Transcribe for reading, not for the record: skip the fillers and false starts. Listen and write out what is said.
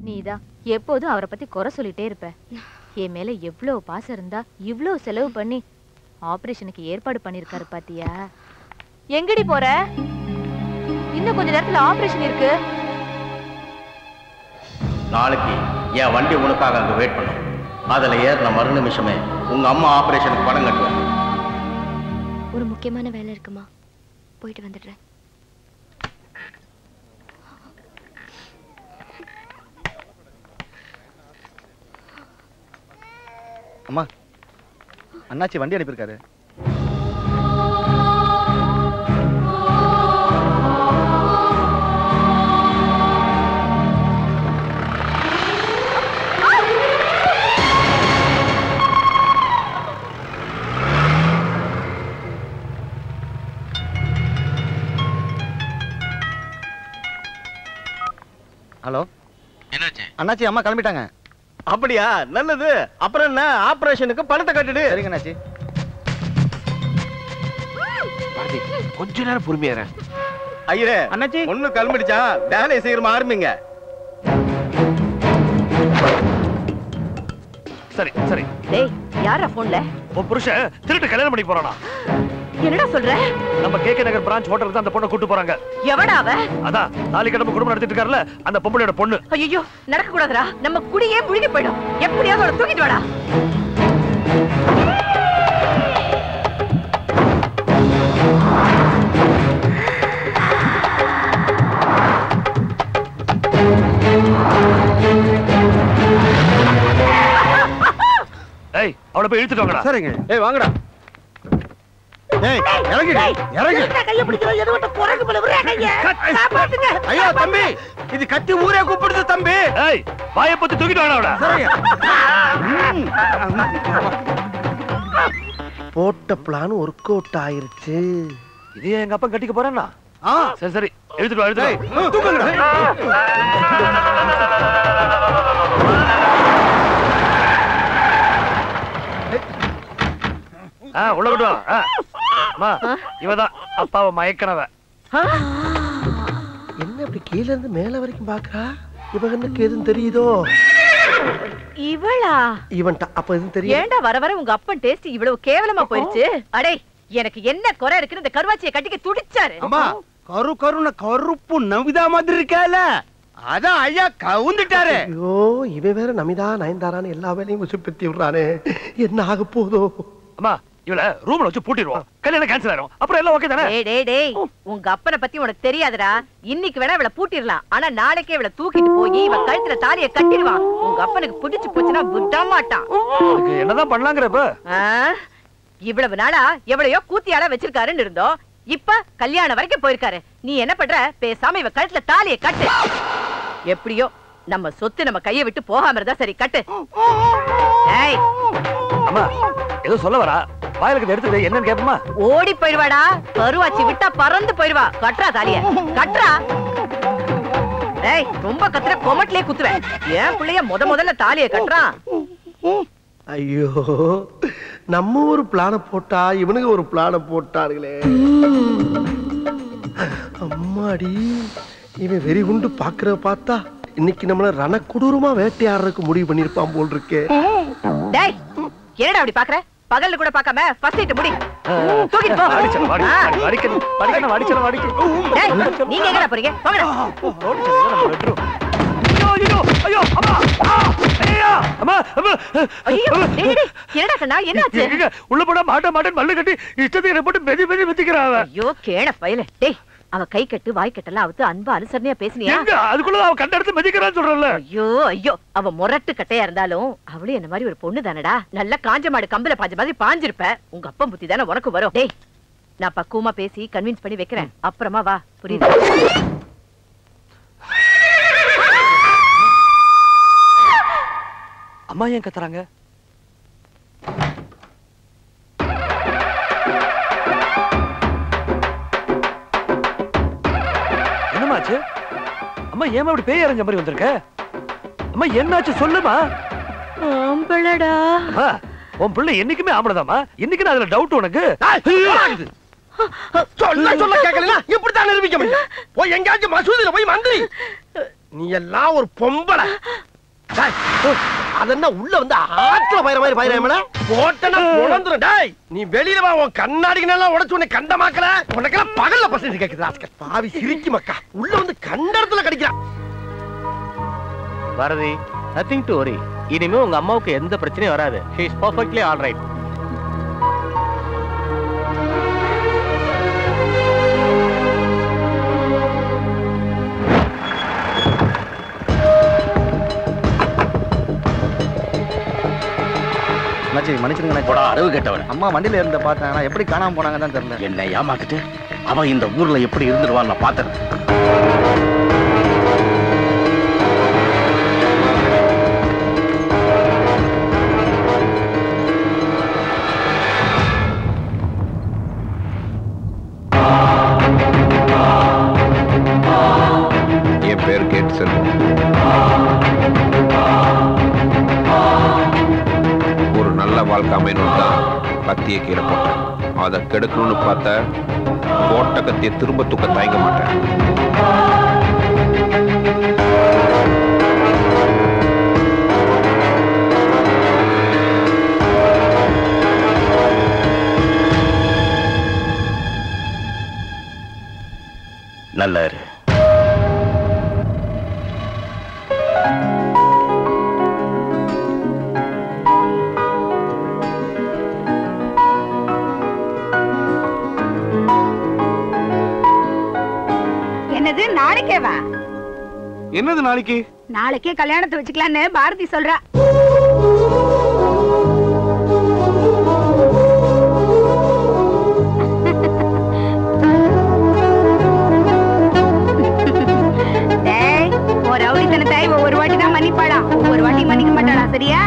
நீதான் எப்போதும் அவரை பத்தி குறை சொல்லிட்டே இருப்ப. என் மேல எவ்வளவு பாசம் இருந்தா இவ்வளவு செலவு பண்ணி ஆபரேஷனுக்கு ஏற்பாடு பண்ணிருக்காரு பாத்தியா? எங்கடி போற? இன்னும் கொஞ்ச நேரத்துல ஆபரேஷன் இருக்கு. நாளைக்கு என் வண்டி உனக்காக அங்க வெயிட் பண்ணும். அதுல ஏறின மறு நிமிஷமே உங்க அம்மா ஆபரேஷனுக்கு பணம் கட்டுவேன். ஒரு முக்கியமான வேலை இருக்குமா, போயிட்டு வந்துடுறேன். அம்மா, அண்ணாச்சி வண்டி அனுப்பியிருக்காரு. ஹலோ, என்னாச்சு? அண்ணாச்சி அம்மா கிளம்பிட்டாங்க. அப்படியா? நல்லது. அப்புறம் என்ன, ஆபரேஷனுக்கு பணத்தை கட்டுடு. சரிங்க அண்ணாச்சி. கொஞ்ச நேரம் பொறுமையா. ஐயரே, அண்ணாச்சி ஒண்ணு கிளம்பிடுச்சா? வேலையை சீக்கிரமா ஆரம்பிங்க. சரி சரி. டேய், யாரா போன்ல? உன் புருஷன் திருட்டு கல்யாணம் பண்ணி போறானா? என்னடா சொல்ற? நம்ம கேகே நகர் பிரான்ச் ஹோட்டலுக்கு அந்த பொண்ணை கூட்டு போறாங்க. எவடா அவ? அதான் நாளை கடமை குடும்பம் நடத்திட்டு இருக்காருல அந்த பொம்பளையோட பொண்ணு. ஐயோ, நடக்க கூடாதுடா. நம்ம குடியே முழுகி போயிடும். எப்படியாவது அவளை தூக்கிட்டு வாடா. ஏய், அவளை போய் இழுத்துட்டு வாங்கடா. சரிங்க. ஏய் வாங்கடா. ஏய் இறங்கு இறங்கு. கைய பிடிச்சோ, எதுவட்ட குரங்கு போல விரே கைய. காப்பாத்துங்க. ஐயோ தம்பி, இது கத்தி ஊரே கூப்பிடுது தம்பி. ஏய், வாயை பத்தி தூக்கிட்டு வாடா அவளை. சரிங்க. போட்ட பிளான் ஒர்க் அவுட் ஆயிருச்சு. இதே எங்க அப்பா கட்டிக்க போறானா? சரி சரி, எழுதிட்டு வா எழுதிட்டு வா. தூக்குங்கடா. உள்ள கொண்டு வா. அம்மா, இவதான் அப்பாவை மயக்கனவ. என்ன இப்படி கீழ இருந்து மேல வரைக்கும் பாக்குறா? இவனுக்கு எதுவும் தெரியுதோ? இவளா? இவன் அப்ப எதுவும் தெரியும்? ஏண்டா வர வர உங்க அப்பன் டேஸ்ட் இவ்வளவு கேவலமா போயிடுச்சு? அடே, எனக்கு என்ன குறை இருக்குன்னு இந்த கருவாச்சியை கட்டிக்க துடிச்சாரு. அம்மா, கரு கருன கருப்பு நமிதா மாதிரி இருக்கால, அதான் ஐயா கவுந்துட்டாரு. ஐயோ, இவன் வேற நமிதா நயன்தாரான்னு எல்லா வேலையும் உசுப்பத்தி விடுறானே, என்ன ஆக போதோ? அம்மா, இவள ரூம்ல வச்சு பூட்டிடுவோம். கல்யாணம் கேன்சல் ஆயிரும். அப்புறம் எல்லாம் ஓகே தானே? டேய், உங்க அப்பனை பத்தி உனக்கு தெரியாதுடா. இன்னைக்கு வேணா இவளை பூட்டிடலாம், ஆனா நாளைக்கே இவளை தூக்கிட்டு போய் இவ கழுத்துல தாலியை கட்டிடுவான். உங்க அப்பனுக்கு பிடிச்சு போச்சுன்னா விட மாட்டான். என்னதான் பண்ணலாங்கிறப்ப? இவ்வளவு நாளா எவ்வளையோ கூத்தியால வச்சிருக்காருன்னு இருந்தோம். இப்ப கல்யாணம் வரைக்கும் போயிருக்காரு. நீ என்ன பண்ற? பேசாம இவ கழுத்துல தாலியை கட்டு. எப்படியோ நம்ம சொத்து நம்ம கையை விட்டு போகாம இருந்தா சரி, கட்டு. அம்மா, ஏதோ சொல்ல வரா. வாயிலுக்கு எடுத்து என்னன்னு கேப்பமா? ஓடி போயிடுவாடா. கருவாச்சி விட்டா பறந்து போயிடுவா. கட்டுறா தாலிய, கட்டுறா. ஏய், ரொம்ப கத்துற கொமட்டிலே குத்துவேன். ஏன் பிள்ளைய முதல்ல தாலியை கட்டுறான். ஐயோ, நம்ம ஒரு பிளான போட்டா இவனுக்கு ஒரு பிளான போட்டார்களே. அம்மாடி, இவன் வெறி குண்டு பாக்குற பார்த்தா இன்னைக்கு நம்மள ரணக்குடூரமா வேட்டையாடுறதுக்கு முடிவு பண்ணிருப்பான் போல் இருக்கே. டேய், என்னடா அப்படி பாக்குற? பகல்ல கூட பார்க்காம ஃபர்ஸ்ட் நைட் முடி. தூக்கிட்டு போ. அடிச்சல வாடி. டேய், நீங்க எங்கடா போறீங்க? போங்கடா. ஐயோ, ஐயோ, அம்மா. ஐயோ, அம்மா, அம்மா. ஐயோ, டேய், என்னடா கண்ணா, என்னாச்சு? உள்ள போடா மாட்டேன் மல்லு கட்டி இஷ்டத்துக்கு போட்டு மெதி மெதிக்கிறாங்க. ஐயோ, கேண பயல. டேய், அவ கை கட்டு வாய் கட்டெல்லாம் அவுத்து அன்பா அனுசரணையா பேசினியா? அதுக்குள்ள அவ கண்ட எடுத்து மெதிக்கிறான்னு சொல்றல. ஐயோ, அவ முரட்டு கட்டையா இருந்தாலும் அவளும் என்ன மாதிரி ஒரு பொண்ணு தானடா. நல்ல காஞ்ச மாடு கம்பல பாஞ்ச மாதிரி பாஞ்சிருப்ப. உங்க அப்பா புத்தி தானே உனக்கு வரும். டேய், நான் பக்குவமா பேசி கன்வின்ஸ் பண்ணி வைக்கிறேன். அப்புறமா வா, புரியுது? அம்மா ஏன் கத்துறாங்க? என்னமாச்சு? அம்மா ஏன் அப்படி பேய் அரைஞ்ச மாதிரி வந்திருக்க? அம்மா என்னாச்சு சொல்லுமா? ஆம்பளடா. உன் பிள்ளை என்னைக்குமே ஆம்பளதாமா? இன்னைக்கு அதுல டவுட் உனக்கு? சொல்ல கேட்கல, இப்படித்தான் நிரூபிக்க முடியும். போய் எங்கேயாச்சும் மசூதியில போய் மந்திரி. நீ எல்லாம் ஒரு பொம்பளை. அதென்ன உள்ள வந்து ஆத்துல பயிர மாதிரி பயிரமல போட்டனா பொளந்துரும். டேய் நீ வெளியில வா, உன் கண்ணாடிகளெல்லாம் உடைச்சு உன்னை கண்டமாக்கல. உனக்கெல்லாம் பகல்ல பசங்க கேக்குது. ராஸ்கல் பாவி சிரிக்கி மக்கா உள்ள வந்து கண்டறதுல கடிக்கிறான். Bharathi, nothing to worry. இனிமே உங்க அம்மாவுக்கு எந்த பிரச்சனையும் வராது. She is perfectly all right. மன்னிச்சிருங்க, போடா அறிவு கேட்டவன். அம்மா வண்டியில இருந்த பார்த்தேன். ஆனா எப்படி காணாம போனாங்கன்னு தான் தெரியல. என்னை ஏமாத்திட்டு அவன் இந்த ஊர்ல எப்படி இருந்துருவான்னு நான் பார்த்தேன். என் பேர் கேட் செல்வம். ஒரு நல்ல வாழ்க்கை அமையணும் தான் கத்தியை கீழே போட்டேன். அதை கெடுக்கணும்னு பார்த்த போட்ட கத்தியை திரும்ப தூக்க தயங்க மாட்டேன். நல்லா இரு. என்னது நாளைக்கே வா? என்னது நாளைக்கு? நாளைக்கே கல்யாணத்தை வச்சுக்கலான்னு பாரதி சொல்றா. டேய், ஒரு ரவுடித்தனத்தை ஒவ்வொரு வாட்டி தான் மன்னிப்பாளா, ஒவ்வொரு வாட்டி மன்னிக்க மாட்டாளா, சரியா?